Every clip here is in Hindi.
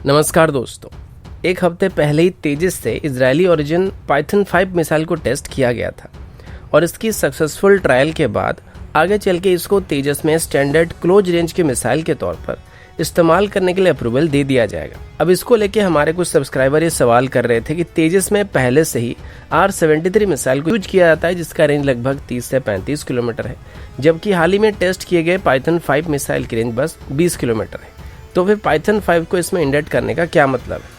नमस्कार दोस्तों, एक हफ्ते पहले ही तेजस से इजरायली ओरिजिन पाइथन 5 मिसाइल को टेस्ट किया गया था और इसकी सक्सेसफुल ट्रायल के बाद आगे चल के इसको तेजस में स्टैंडर्ड क्लोज रेंज के मिसाइल के तौर पर इस्तेमाल करने के लिए अप्रूवल दे दिया जाएगा। अब इसको लेके हमारे कुछ सब्सक्राइबर ये सवाल कर रहे थे कि तेजस में पहले से ही R-73 मिसाइल को यूज किया जाता है जिसका रेंज लगभग 30 से 35 किलोमीटर है, जबकि हाल ही में टेस्ट किए गए पाइथन 5 मिसाइल की रेंज बस 20 किलोमीटर है। तो फिर पाइथन 5 को इसमें इंडेक्ट करने का क्या मतलब है?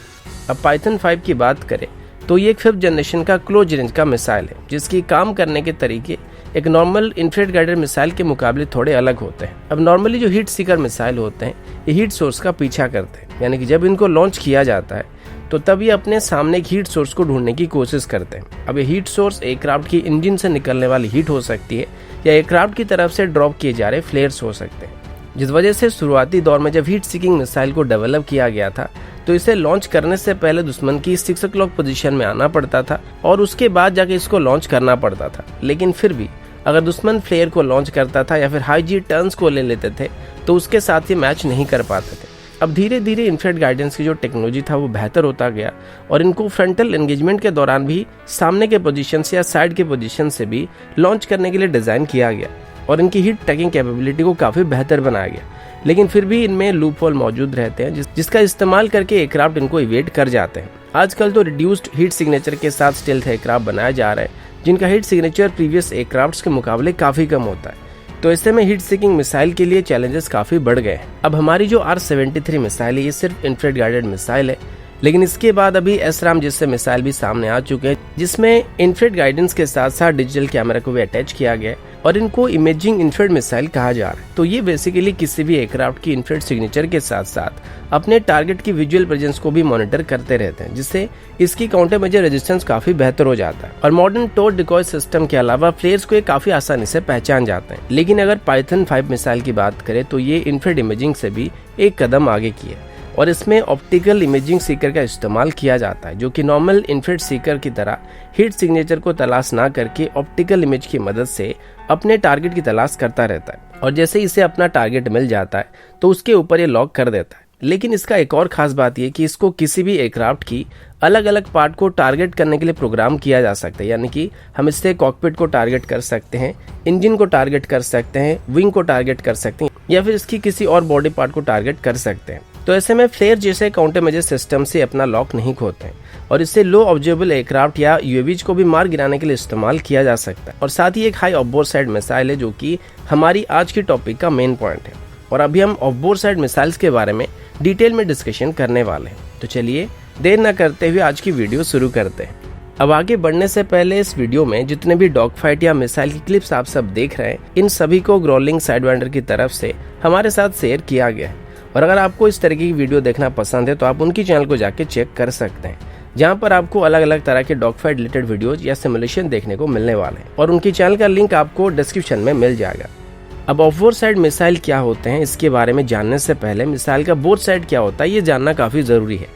अब पाइथन 5 की बात करें तो ये एक 5th जनरेशन का क्लोज रेंज का मिसाइल है जिसकी काम करने के तरीके एक नॉर्मल इंफ्रारेड गाइडेड मिसाइल के मुकाबले थोड़े अलग होते हैं। अब नॉर्मली जो हीट सीकर मिसाइल होते हैं ये हीट सोर्स का पीछा करते हैं, यानी कि जब इनको लॉन्च किया जाता है तो तब ये अपने सामने एक हीट सोर्स को ढूंढने की कोशिश करते हैं। अब ये हीट सोर्स एयरक्राफ्ट की इंजन से निकलने वाली हीट हो सकती है या एयरक्राफ्ट की तरफ से ड्रॉप किए जा रहे फ्लेयर्स हो सकते हैं, जिस वजह से शुरुआती दौर में जब हीट सीकिंग मिसाइल को डेवलप किया गया था तो इसे लॉन्च करने से पहले दुश्मन की 6 o'clock पोजीशन में आना पड़ता था और उसके बाद जाके इसको लॉन्च करना पड़ता था। लेकिन फिर भी अगर दुश्मन फ्लेयर को लॉन्च करता था या फिर हाई जी टर्न्स को ले लेते थे तो उसके साथ ये मैच नहीं कर पाते थे। अब धीरे धीरे इंफ्रारेड गाइडेंस की जो टेक्नोलॉजी था वो बेहतर होता गया और इनको फ्रंटल एंगेजमेंट के दौरान भी सामने के पोजीशन से या साइड के पोजीशन से भी लॉन्च करने के लिए डिजाइन किया गया और इनकी हीट टैगिंग कैपेबिलिटी को काफी बेहतर बनाया गया। लेकिन फिर भी इनमें लूप होल मौजूद रहते हैं जिसका इस्तेमाल करके एयरक्राफ्ट इनको इवेट कर जाते हैं। आजकल तो रिड्यूस्ड हीट सिग्नेचर के साथ स्टेल्थ एयरक्राफ्ट बनाया जा रहा है जिनका हीट सिग्नेचर प्रीवियस एयरक्राफ्ट्स के मुकाबले काफी कम होता है, तो ऐसे में हीट सीकिंग मिसाइल के लिए चैलेंजेस काफी बढ़ गए हैं। अब हमारी जो R-73 मिसाइल है ये सिर्फ इंफ्रारेड गाइडेड मिसाइल है, लेकिन इसके बाद अभी SRAM जैसे मिसाइल भी सामने आ चुके हैं जिसमें इंफ्रारेड गाइडेंस के साथ साथ डिजिटल कैमरा को भी अटैच किया गया है और इनको इमेजिंग इंफ्रारेड मिसाइल कहा जा रहा है। तो ये बेसिकली किसी भी एयरक्राफ्ट की इंफ्रारेड सिग्नेचर के साथ साथ अपने टारगेट की विजुअल प्रेजेंस को भी मॉनिटर करते रहते हैं, जिससे इसकी काउंटर मेजर रेजिस्टेंस काफी बेहतर हो जाता है और मॉडर्न टोर डिकॉय सिस्टम के अलावा फ्लेयर्स को ये काफी आसानी से पहचान जाते हैं। लेकिन अगर पाइथन 5 मिसाइल की बात करें तो ये इंफ्रारेड इमेजिंग से भी एक कदम आगे की है और इसमें ऑप्टिकल इमेजिंग सीकर का इस्तेमाल किया जाता है जो कि नॉर्मल इंफ्रारेड सीकर की तरह हीट सिग्नेचर को तलाश ना करके ऑप्टिकल इमेज की मदद से अपने टारगेट की तलाश करता रहता है और जैसे इसे अपना टारगेट मिल जाता है तो उसके ऊपर ये लॉक कर देता है। लेकिन इसका एक और खास बात यह कि इसको किसी भी एयरक्राफ्ट की अलग अलग पार्ट को टारगेट करने के लिए प्रोग्राम किया जा सकता है, यानी कि हम इससे कॉकपिट को टारगेट कर सकते हैं, इंजन को टारगेट कर सकते हैं, विंग को टारगेट कर सकते हैं या फिर इसकी किसी और बॉडी पार्ट को टारगेट कर सकते हैं। तो ऐसे में फ्लेयर जैसे काउंटर मेजर सिस्टम से अपना लॉक नहीं खोते हैं और इससे लो ऑब्जर्वेबल एयरक्राफ्ट या यूएवीज को भी मार गिराने के लिए इस्तेमाल किया जा सकता है। और साथ ही एक हाई ऑफबोर्ड साइड मिसाइल है जो कि हमारी आज की टॉपिक का मेन पॉइंट है और अभी हम ऑफबोर्ड साइड मिसाइल्स के बारे में डिटेल में डिस्कशन करने वाले हैं। तो चलिए देर न करते हुए आज की वीडियो शुरू करते हैं। अब आगे बढ़ने से पहले इस वीडियो में जितने भी डॉग फाइट या मिसाइल की क्लिप्स आप सब देख रहे हैं इन सभी को ग्रोलिंग साइडवाइंडर की तरफ से हमारे साथ शेयर किया गया है और अगर आपको इस तरह की वीडियो देखना पसंद है तो आप उनकी चैनल को जाके चेक कर सकते हैं जहां पर आपको अलग अलग तरह के डॉग फाइट रिलेटेड वीडियोज या सिमुलेशन देखने को मिलने वाले हैं और उनकी चैनल का लिंक आपको डिस्क्रिप्शन में मिल जाएगा। अब ऑफबोर्ड साइड मिसाइल क्या होते हैं इसके बारे में जानने से पहले मिसाइल का बोर्ड साइड क्या होता है ये जानना काफी जरूरी है।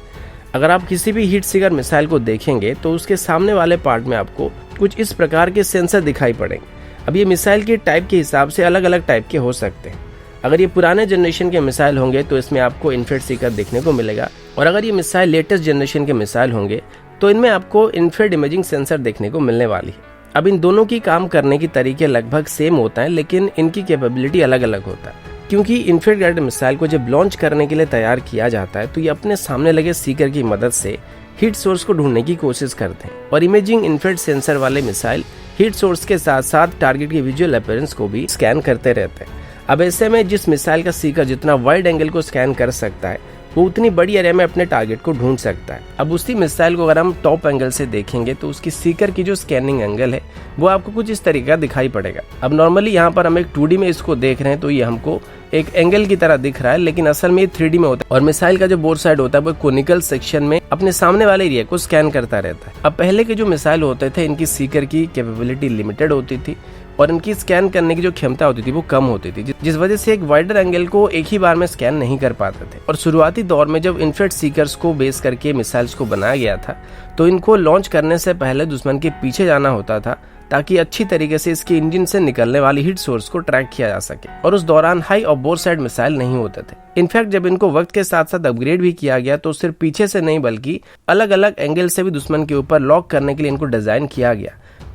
अगर आप किसी भी हीट सीकर मिसाइल को देखेंगे तो उसके सामने वाले पार्ट में आपको कुछ इस प्रकार के सेंसर दिखाई पड़ेंगे। अब ये मिसाइल के टाइप के हिसाब से अलग अलग टाइप के हो सकते हैं। अगर ये पुराने जनरेशन के मिसाइल होंगे तो इसमें आपको इंफ्रारेड सीकर देखने को मिलेगा और अगर ये मिसाइल लेटेस्ट जनरेशन के मिसाइल होंगे तो इनमें आपको इंफ्रारेड इमेजिंग सेंसर देखने को मिलने वाली है। अब इन दोनों की काम करने की तरीके लगभग सेम होता है लेकिन इनकी कैपेबिलिटी अलग अलग होता है, क्योंकि इंफ्रारेड गाइडेड मिसाइल को जब लॉन्च करने के लिए तैयार किया जाता है तो ये अपने सामने लगे सीकर की मदद से हीट सोर्स को ढूंढने की कोशिश करते हैं और इमेजिंग इंफ्रारेड सेंसर वाले मिसाइल हीट सोर्स के साथ साथ टारगेट की विजुअल अपीयरेंस को भी स्कैन करते रहते हैं। अब ऐसे में जिस मिसाइल का सीकर जितना वाइड एंगल को स्कैन कर सकता है वो उतनी बड़ी एरिया में अपने टारगेट को ढूंढ सकता है। अब उसी मिसाइल को अगर हम टॉप एंगल से देखेंगे तो उसकी सीकर की जो स्कैनिंग एंगल है वो आपको कुछ इस तरीके का दिखाई पड़ेगा। अब नॉर्मली यहाँ पर हम एक 2D में इसको देख रहे हैं तो ये हमको एक एंगल की तरह दिख रहा है, लेकिन असल में ये 3D में होता है और मिसाइल का जो बोर्ड साइड होता है वो कोनिकल सेक्शन में अपने सामने वाले एरिया को स्कैन करता रहता है। अब पहले के जो मिसाइल होते थे इनकी सीकर की कैपेबिलिटी लिमिटेड होती थी और इनकी स्कैन करने की जो क्षमता होती थी वो कम होती थी, जिस वजह से एक वाइडर एंगल को एक ही बार में स्कैन नहीं कर पाते थे। और शुरुआती दौर में जब इंफ्रारेड सीकर्स को बेस करके मिसाइल्स को बनाया गया था तो इनको लॉन्च करने से पहले दुश्मन के पीछे जाना होता था ताकि अच्छी तरीके से इसके इंजन से निकलने वाली हीट सोर्स को ट्रैक किया जा सके। और उस दौरान हाई और बोर साइड मिसाइल नहीं होते थे। इनफैक्ट जब इनको वक्त के साथ साथ अपग्रेड भी किया गया तो सिर्फ पीछे से नहीं बल्कि अलग अलग एंगल से भी दुश्मन के ऊपर लॉक करने के लिए इनको डिजाइन किया गया,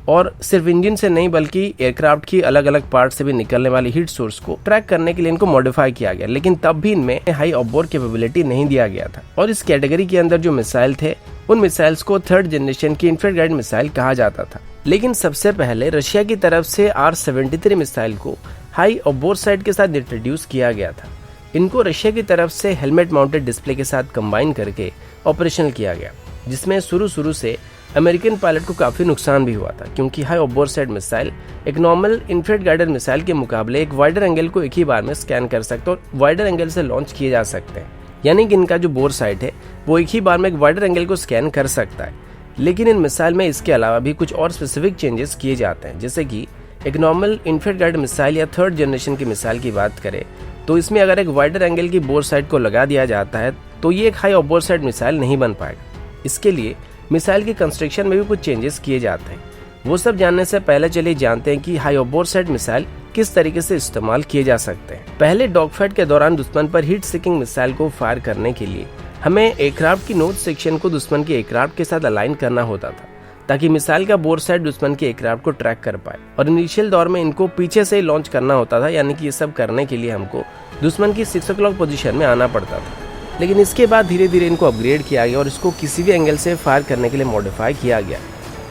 और सिर्फ इंजन से नहीं बल्कि एयरक्राफ्ट की अलग अलग पार्ट से भी निकलने वाली हीट सोर्स को ट्रैक करने के लिए इनको मॉडिफाई किया गया। लेकिन तब भी इनमें हाई ऑफबोर्ड कैपेबिलिटी नहीं दिया गया था। और इस कैटेगरी के अंदर जो मिसाइल थे उन मिसाइल्स को थर्ड जनरेशन की इंफ्रारेड गाइड मिसाइल कहा जाता था। लेकिन सबसे पहले रशिया की तरफ से R-73 मिसाइल को हाई और बोर साइड के साथ इंट्रोड्यूस किया गया था। इनको रशिया की तरफ से हेलमेट माउंटेड डिस्प्ले के साथ कंबाइन करके ऑपरेशनल किया गया, जिसमें शुरू से अमेरिकन पायलट को काफी नुकसान भी हुआ था, क्योंकि हाई और बोर साइड मिसाइल एक नॉर्मल इंफ्रारेड गाइडेड मिसाइल के मुकाबले एक वाइडर एंगल को एक ही बार में स्कैन कर सकते और वाइडर एंगल से लॉन्च किए जा सकते हैं। यानी कि इनका जो बोर साइड है वो एक ही बार में एक वाइडर एंगल को स्कैन कर सकता है। लेकिन इन मिसाइल में इसके अलावा भी कुछ और स्पेसिफिक चेंजेस किए जाते हैं। जैसे कि एक नॉर्मल इंफ्रारेड गाइडेड मिसाइल या थर्ड जनरेशन की मिसाइल की बात करें तो इसमें अगर एक वाइडर एंगल की बोर साइड को लगा दिया जाता है तो ये एक हाई और बोर साइड मिसाइल नहीं बन पाएगा। इसके लिए मिसाइल की कंस्ट्रक्शन में भी कुछ चेंजेस किए जाते हैं। वो सब जानने से पहले चलिए जानते हैं कि हाई और बोर साइड मिसाइल किस तरीके से इस्तेमाल किए जा सकते हैं। पहले डॉग फाइट के दौरान दुश्मन पर हीट सीकिंग मिसाइल को फायर करने के लिए हमें एयरक्राफ्ट की नोज सेक्शन को दुश्मन के एयरक्राफ्ट के साथ अलाइन करना होता था, ताकि मिसाइल का बोर साइड दुश्मन के एयरक्राफ्ट को ट्रैक कर पाए। और इनिशियल दौर में इनको पीछे से ही लॉन्च करना होता था, यानी कि ये सब करने के लिए हमको दुश्मन की 6 o'clock पोजीशन में आना पड़ता था। लेकिन इसके बाद धीरे धीरे इनको अपग्रेड किया गया और इसको किसी भी एंगल से फायर करने के लिए मॉडिफाई किया गया।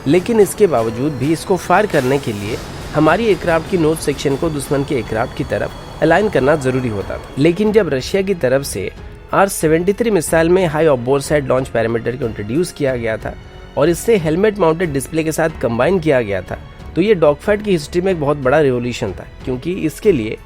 लेकिन इसके बावजूद भी इसको फायर करने के लिए हमारी एयरक्राफ्ट की नोज सेक्शन को दुश्मन के एयरक्राफ्ट की तरफ अलाइन करना जरूरी होता था। लेकिन जब रशिया की तरफ से R-73 मिसाइल में हाई और बोर साइड लॉन्च पैरामीटर को इंट्रोड्यूस किया गया था और इससे हेलमेट माउंटेड डिस्प्ले के साथ कंबाइन किया गया था, तो ये डॉग फाइट की हिस्ट्री में एक बहुत बड़ा रिवोल्यूशन था, क्योंकि इसके लिए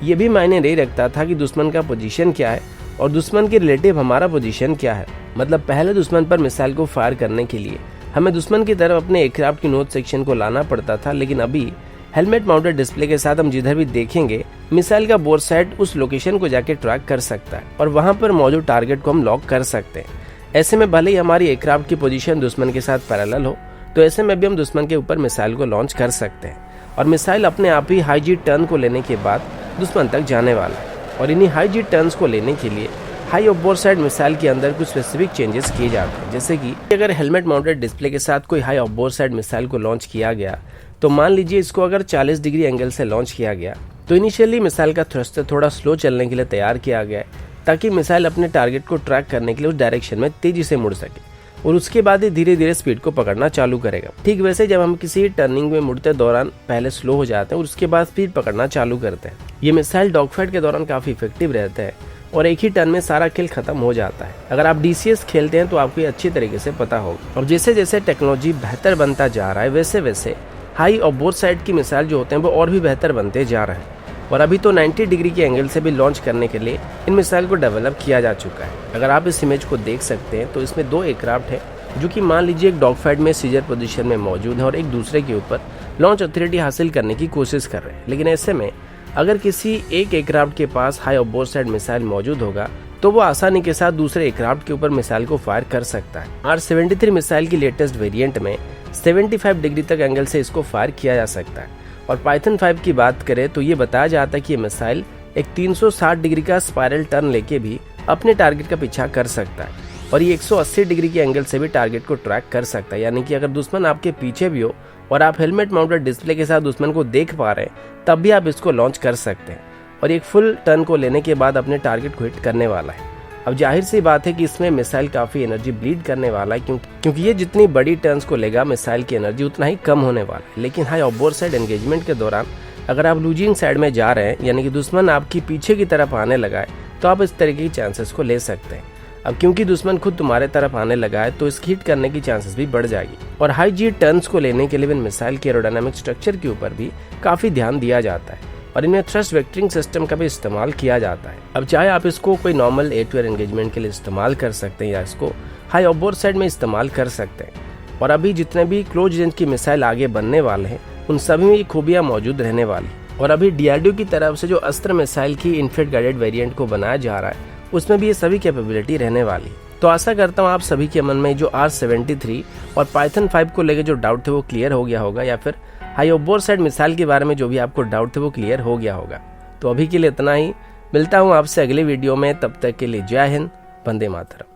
ये भी मायने नहीं रखता था कि दुश्मन का पोजीशन क्या है और दुश्मन के रिलेटिव हमारा पोजीशन क्या है। मतलब पहले दुश्मन पर मिसाइल को फायर करने के लिए हमें दुश्मन की तरफ अपने एयरक्राफ्ट की नोज सेक्शन को लाना पड़ता था, लेकिन अभी हेलमेट माउंटेड डिस्प्ले के साथ हम जिधर भी देखेंगे मिसाइल का बोर साइड उस लोकेशन को जाके ट्रैक कर सकता है और वहां पर मौजूद टारगेट को हम लॉक कर सकते हैं। ऐसे में भले ही हमारी एयरक्राफ्ट की पोजीशन दुश्मन के साथ पैरेलल हो, तो ऐसे में भी हम दुश्मन के ऊपर मिसाइल को लॉन्च कर सकते हैं और मिसाइल अपने आप ही हाई जी टर्न को लेने के बाद दुश्मन तक जाने वाला है। और इन्हीं हाई जी टर्न्स को लेने के लिए हाई और बोर साइड मिसाइल के अंदर कुछ स्पेसिफिक चेंजेस किए जाते हैं। जैसे कि अगर हेलमेट माउंटेड डिस्प्ले के साथ कोई हाई और बोर साइड मिसाइल को लॉन्च किया गया, तो मान लीजिए इसको अगर 40 डिग्री एंगल से लॉन्च किया गया, तो इनिशियली मिसाइल का थ्रस्टर थोड़ा स्लो चलने के लिए तैयार किया गया है, ताकि मिसाइल अपने टारगेट को ट्रैक करने के लिए उस डायरेक्शन में तेजी से मुड़ सके और उसके बाद ही धीरे धीरे स्पीड को पकड़ना चालू करेगा। ठीक वैसे जब हम किसी टर्निंग में मुड़ते दौरान पहले स्लो हो जाते हैं और उसके बाद स्पीड पकड़ना चालू करते हैं। ये मिसाइल डॉग फाइट के दौरान काफी इफेक्टिव रहते हैं और एक ही टर्न में सारा खेल खत्म हो जाता है। अगर आप DCS खेलते हैं तो आपको ये अच्छी तरीके से पता होगा। और जैसे जैसे टेक्नोलॉजी बेहतर बनता जा रहा है, वैसे वैसे हाई और बोर साइड की मिसाइल जो होते हैं वो और भी बेहतर बनते जा रहे हैं। और अभी तो 90 डिग्री के एंगल से भी लॉन्च करने के लिए इन मिसाइल को डेवलप किया जा चुका है। अगर आप इस इमेज को देख सकते हैं तो इसमें 2 एयरक्राफ्ट है जो कि मान लीजिए एक डॉग फाइट में सीजर पोजीशन में मौजूद है और एक दूसरे के ऊपर लॉन्च ऑथोरिटी हासिल करने की कोशिश कर रहे हैं। लेकिन ऐसे में अगर किसी एक एयरक्राफ्ट के पास हाई और बोर साइड मिसाइल मौजूद होगा तो वो आसानी के साथ दूसरे एयरक्राफ्ट के ऊपर मिसाइल को फायर कर सकता है। R-73 मिसाइल की लेटेस्ट वेरिएंट में 75 डिग्री तक एंगल से इसको फायर किया जा सकता है। और पाइथन 5 की बात करें तो ये बताया जाता है कि ये मिसाइल एक 360 डिग्री का स्पाइरल टर्न लेके भी अपने टारगेट का पीछा कर सकता है और ये 180 डिग्री के एंगल से भी टारगेट को ट्रैक कर सकता है। यानी कि अगर दुश्मन आपके पीछे भी हो और आप हेलमेट माउंटेड डिस्प्ले के साथ दुश्मन को देख पा रहे हैं, तब भी आप इसको लॉन्च कर सकते हैं और एक फुल टर्न को लेने के बाद अपने टारगेट को हिट करने वाला है। अब जाहिर सी बात है कि इसमें मिसाइल काफी एनर्जी ब्लीड करने वाला है, क्योंकि ये जितनी बड़ी टर्न्स को लेगा मिसाइल की एनर्जी उतना ही कम होने वाला है। लेकिन हाई और बोर साइड एंगेजमेंट के दौरान अगर आप लूजिंग साइड में जा रहे हैं, यानी कि दुश्मन आपकी पीछे की तरफ आने लगा है, तो आप इस तरीके की चांसेस को ले सकते हैं। अब क्योंकि दुश्मन खुद तुम्हारे तरफ आने लगा है तो इसकी हिट करने की चांसेस भी बढ़ जाएगी। और हाई जी टर्न्स को लेने के लिए इन मिसाइल के एरोडायनामिक स्ट्रक्चर के ऊपर भी काफी ध्यान दिया जाता है और इनमें थ्रस्ट वेक्टरिंग सिस्टम का भी इस्तेमाल किया जाता है। अब चाहे आप इसको कोई normal air to air engagement के लिए इस्तेमाल कर सकते हैं या इसको हाई और बोर साइड में इस्तेमाल कर सकते हैं। और अभी जितने भी क्लोज रेंज की मिसाइल आगे बनने वाले हैं उन सभी में ये खूबियां मौजूद रहने वाली। और अभी DRDO की तरफ से जो अस्त्र मिसाइल की इंफ्रारेड गाइडेड वेरिएंट को बनाया जा रहा है उसमें भी ये सभी कैपेबिलिटी रहने वाली। तो आशा करता हूँ आप सभी के मन में जो R-73 और पाइथन 5 को लेकर जो डाउट थे वो क्लियर हो गया होगा, या फिर हाइबोर्साइड मिसाइल के बारे में जो भी आपको डाउट थे वो क्लियर हो गया होगा। तो अभी के लिए इतना ही, मिलता हूँ आपसे अगले वीडियो में, तब तक के लिए जय हिंद, वंदे मातरम।